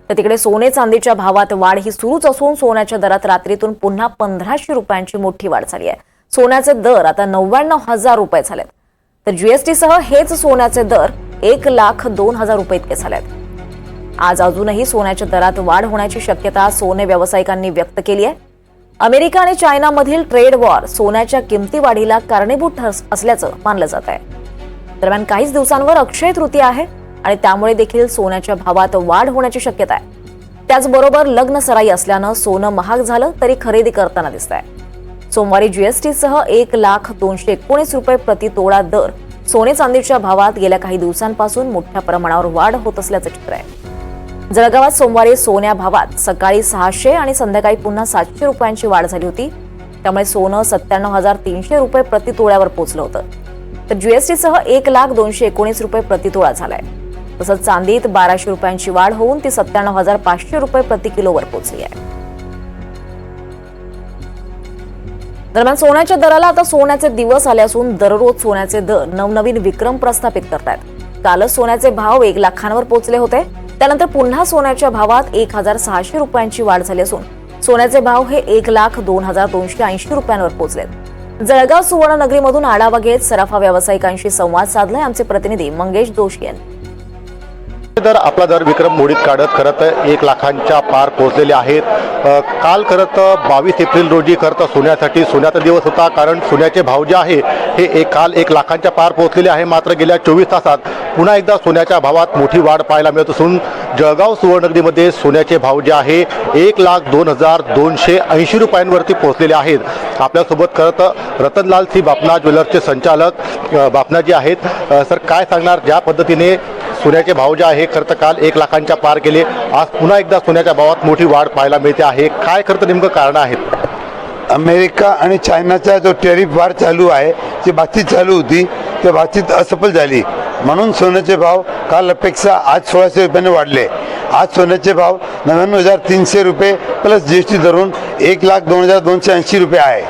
तर तिकडे सोने चांदीच्या भावात वाढ ही सुरूच असून सोन्याच्या दरात रात्रीतून पुन्हा 1500 रुपयांची मोठी वाढ झाली आहे। सोन्याचे दर आता 99,000 रुपये झालेत, तर जीएसटी सह हेच सोन्याचे दर 1,02,000 रुपये इतके झालेत। आज अजूनही सोन्याच्या दरात वाढ होण्याची शक्यता सोने व्यावसायिकांनी व्यक्त केली आहे। अमेरिका आणि चायनामधील ट्रेड वॉर सोन्याच्या किमती वाढीला कारणीभूत असल्याचं मानलं जात आहे। दरम्यान काहीच दिवसांवर अक्षय तृतीया आहे आणि त्यामुळे देखील सोन्याच्या भावात वाढ होण्याची शक्यता आहे। त्याचबरोबर लग्न सराई असल्यानं सोनं महाग झालं तरी खरेदी करताना दिसतंय। सोमवारी जीएसटी सह 1,02,19 रुपये प्रति तोळा दर सोने चांदीच्या भावात गेल्या काही दिवसांपासून मोठ्या प्रमाणावर वाढ होत असल्याचं चित्र आहे। जळगावात सोमवारी सोन्या भावात सकाळी 600 आणि संध्याकाळी पुन्हा 700 रुपयांची वाढ झाली होती। त्यामुळे सोनं 97,300 रुपये प्रति तोळ्यावर पोहोचलं होतं, तर जीएसटी सह 1,02,19 रुपये प्रति तोळा झालाय। तसंच चांदीत 1200 रुपयांची वाढ होऊन ती 97,500 रुपये प्रति किलोवर पोहोचली आहे। दरम्यान सोन्याच्या दराला आता सोन्याचे दिवस आले असून दररोज सोन्याचे दर नवनवीन विक्रम प्रस्थापित करतायत। कालच सोन्याचे भाव 1 लाखांवर पोहोचले होते, त्यानंतर पुन्हा सोन्याच्या भावात 1,600 रुपयांची वाढ झाली असून सोन्याचे भाव हे 1,02,280 रुपयांवर पोहोचलेत। जळगाव सुवर्णनगरीमधून आढावा घेत सराफा व्यावसायिकांशी संवाद साधलाय आमचे प्रतिनिधी मंगेश जोशी यांनी। आपला दर विक्रम मोडीत काढत खरं तर 1 लाखांच्या पार पोहोचलेले आहेत। काल खरं तर 22 एप्रिल रोजी खरं तर सोन्याचा दिवस होता, कारण सोन्याचे भाव जे आहे हे काल 1 लाखांच्या पार पोहोचलेले आहे। मात्र गेल्या 24 तासात पुन्हा एकदा सोन्याच्या भावात मोठी वाढ पाहायला मिळत असून जळगाव सुवर्णनगरीमध्ये सोन्याचे भाव जे आहे 1,02,280 रुपयांवरती पोहोचलेले आहेत। आपल्यासोबत खरं तर रतनलाल सी बापना ज्वेलर्सचे संचालक बापना जी आहेत। सर, काय सांगणार, ज्या पद्धतीने सोन्याचे भाव जे आहे खरं तर काल 1 लाखांच्या पार केले, आज पुन्हा एकदा सोन्याच्या भावात मोठी वाढ पाहायला मिळते आहे, काय खरं तर नेमकं कारण आहेत? अमेरिका आणि चायनाचा जो टॅरिफ वार चालू आहे, जी बातचीत चालू होती, त्या बातचीत असफल झाली, म्हणून सोन्याचे भाव काल अपेक्षा आज 1,600 रुपयाने वाढले। आज सोन्याचे भाव 99,300 रुपये प्लस जीएसटी धरून 1,02,280 रुपये आहे।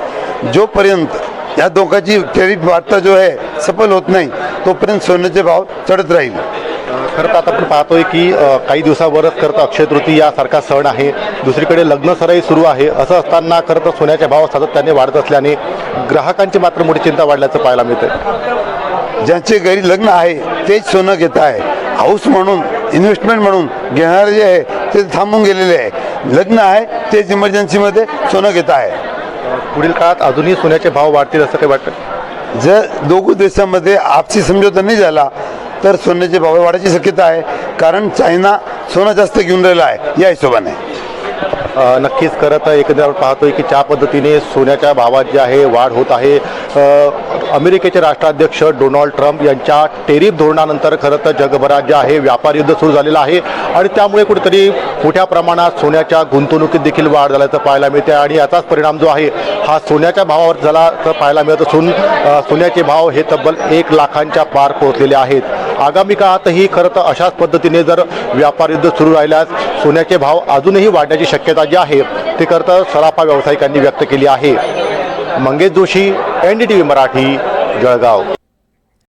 जोपर्यंत या दोघांची टॅरिफ वाढता जो आहे सफल होत नाही, तोपर्यंत सोन्याचे भाव चढत राहील। खरं तर आता आपण पाहतोय की काही दिवसावरच खरं तर अक्षय तृतीया सारखा सण आहे, दुसरीकडे लग्न सराई सुरू आहे। असं असताना खरं तर सोन्याचे भाव सातत्याने वाढत असल्याने ग्राहकांची मात्र मोठी चिंता वाढल्याचं पाहायला मिळतंय। ज्यांचे घरी लग्न आहे तेच सोनं घेत आहे, हाऊस म्हणून इन्व्हेस्टमेंट म्हणून घेणारे जे आहे ते थांबून गेलेले आहे। लग्न आहे तेच इमर्जन्सीमध्ये सोनं घेत आहे। पुढील काळात अजूनही सोन्याचे भाव वाढतील असं काही वाटतं? जर दोघी देशांमध्ये आपसी समझोता नाही झाला तर सोन्याचे भाव वाढायची शक्यता आहे, कारण चायना सोनं जास्त घेऊन राहिला आहे या हिशोबाने। नक्कीच खरं तर एकंदर पाहतोय की ज्या पद्धतीने सोन्याच्या भावात जे आहे वाढ होत आहे, अमेरिकेचे राष्ट्राध्यक्ष डोनाल्ड ट्रम्प यांच्या टेरिफ धोरणानंतर खरं तर जगभरात जे आहे व्यापार युद्ध सुरू झालेलं आहे आणि त्यामुळे कुठेतरी मोठ्या प्रमाणात सोन्याच्या गुंतवणुकीत देखील वाढ झाल्याचं पाहायला मिळते आणि याचाच परिणाम जो आहे हा सोन्याच्या भावावर झाल्याचं पाहायला मिळत असून सोन्याचे भाव हे तब्बल 1 लाखांच्या पार पोहोचलेले आहेत। आगामी काळातही खरं तर अशाच पद्धतीने जर व्यापार युद्ध सुरू राहिल्यास सोन्याचे भाव अजूनही वाढण्याची शक्यता जी आहे ती खरं तर सराफा व्यावसायिकांनी व्यक्त केली आहे। मंगेश जोशी, NDTV मराठी, जळगाव।